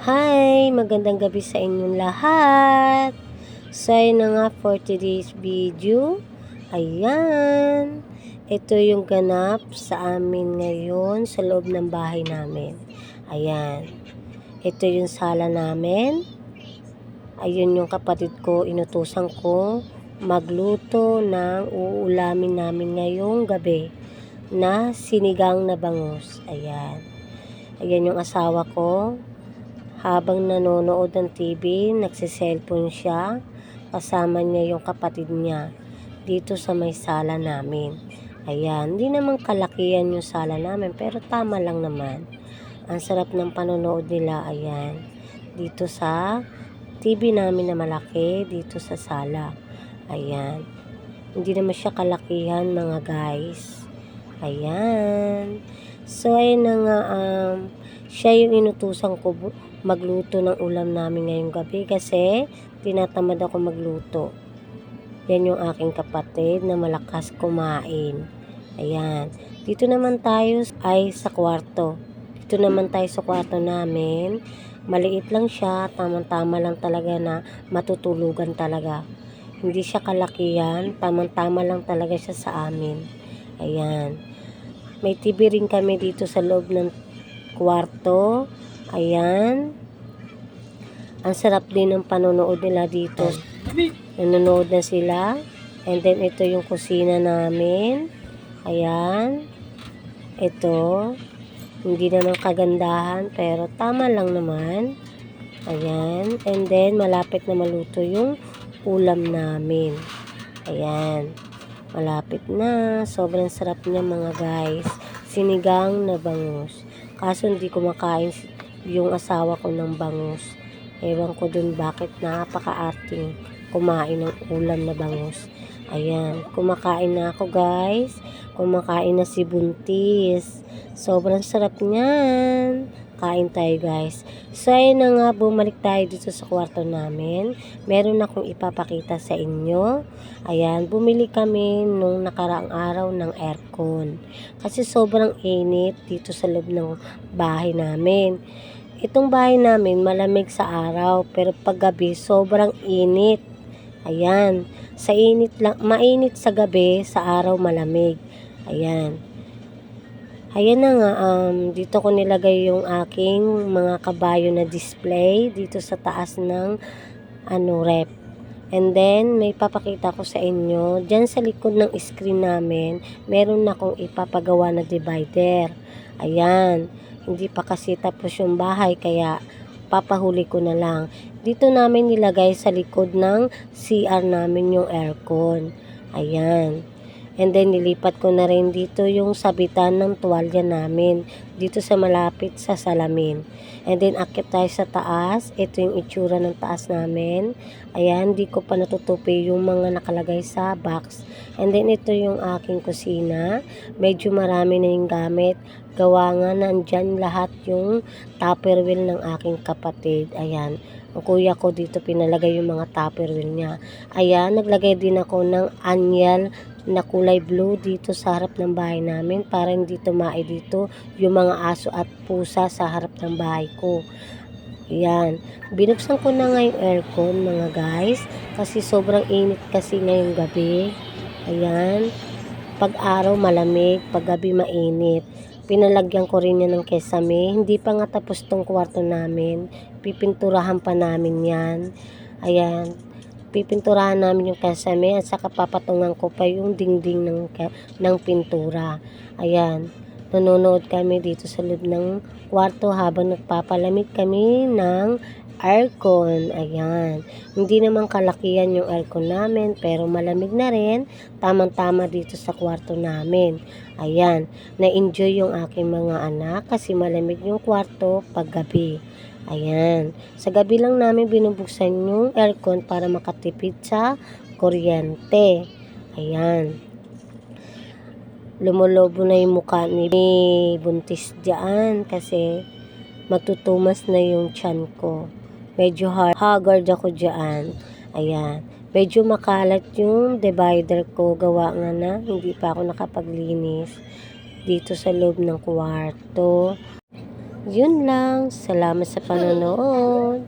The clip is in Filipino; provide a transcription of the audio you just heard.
Hi! Magandang gabi sa inyong lahat. So, ayun na nga for today's video. Ayan. Ito yung ganap sa amin ngayon sa loob ng bahay namin. Ayan. Ito yung sala namin. Ayun yung kapatid ko, inutusan ko magluto ng uulamin namin ngayong gabi na sinigang na bangus. Ayan. Ayan yung asawa ko. Habang nanonood ng TV, nagsiselfone siya. Kasama niya yung kapatid niya dito sa may sala namin. Ayan, hindi naman kalakihan yung sala namin pero tama lang naman. Ang sarap ng panonood nila, ayan. Dito sa TV namin na malaki, dito sa sala. Ayan. Hindi naman siya kalakihan mga guys. Ayan. So, ayun na nga, siya yung inutusan ko magluto ng ulam namin ngayong gabi kasi tinatamad ako magluto. Yan yung aking kapatid na malakas kumain. Ayan. Dito naman tayo ay sa kwarto. Dito naman tayo sa kwarto namin. Maliit lang siya, tamang-tama lang talaga na matutulugan talaga. Hindi siya kalakihan, tamang-tama lang talaga siya sa amin. Ayan. May TV rin kami dito sa loob ng kwarto. Ayan. Ang sarap din ng panonood nila dito. Nanonood na sila. And then, ito yung kusina namin. Ayan. Ito. Hindi naman kagandahan, pero tama lang naman. Ayan. And then, malapit na maluto yung ulam namin. Ayan. Malapit na. Sobrang sarap niya mga guys. Sinigang na bangus. Kaso hindi kumakain yung asawa ko ng bangus. Ewan ko dun bakit napaka-arting kumain ng ulam na bangus. Ayan. Kumakain na ako guys. Kumakain na si Buntis. Sobrang sarap niyan. Kain tayo guys. So ayun na nga, bumalik tayo dito sa kwarto namin. Meron akong ipapakita sa inyo. Ayan, bumili kami nung nakaraang araw ng aircon. Kasi sobrang init dito sa loob ng bahay namin. Itong bahay namin malamig sa araw, pero paggabi sobrang init. Ayan, sa init lang, mainit sa gabi, sa araw malamig. Ayan. Ayan na nga, dito ko nilagay yung aking mga kabayo na display dito sa taas ng rep. And then, may papakita ko sa inyo, dyan sa likod ng screen namin, meron na akong ipapagawa na divider. Ayan, hindi pa kasi tapos yung bahay, kaya papahuli ko na lang. Dito namin nilagay sa likod ng CR namin yung aircon. Ayan. And then, nilipat ko na rin dito yung sabitan ng tuwalya namin. Dito sa malapit sa salamin. And then, akit tayo sa taas. Ito yung itsura ng taas namin. Ayan, di ko pa natutupi yung mga nakalagay sa box. And then, ito yung aking kusina. Medyo marami na yung gamit. Gawa nga nandyan lahat yung tupperware ng aking kapatid. Ayan. Ang kuya ko dito pinalagay yung mga tupperware niya. Ayan, naglagay din ako ng anyal na kulay blue dito sa harap ng bahay namin para hindi tumae dito yung mga aso at pusa sa harap ng bahay ko. Ayan. Binuksan ko na nga yung aircon mga guys kasi sobrang init kasi ngayong gabi. Ayan. Pag araw malamig, pag gabi mainit. Pinalagyan ko rin yan ng kesame. Hindi pa nga tapos tong kwarto namin. Pipinturahan pa namin yan. Ayan. Pipinturahan namin yung kesame at saka papatungan ko pa yung dingding ng pintura. Ayan. Nanonood kami dito sa loob ng kwarto habang nagpapalamig kami ng aircon. Ayan. Hindi naman kalakihan yung aircon namin pero malamig na rin. Tamang-tama dito sa kwarto namin. Ayan. Na-enjoy yung aking mga anak kasi malamig yung kwarto pag gabi. Ayan. Sa gabi lang namin binubuksan yung aircon para makatipid sa kuryente. Ayan. Lumulobo na yung mukha ni Buntis dyan kasi matutumas na yung tiyan ko. Medyo haggard ako dyan. Ayan. Medyo makalat yung divider ko. Gawa nga na hindi pa ako nakapaglinis dito sa loob ng kwarto. Yun lang. Salamat sa panonood.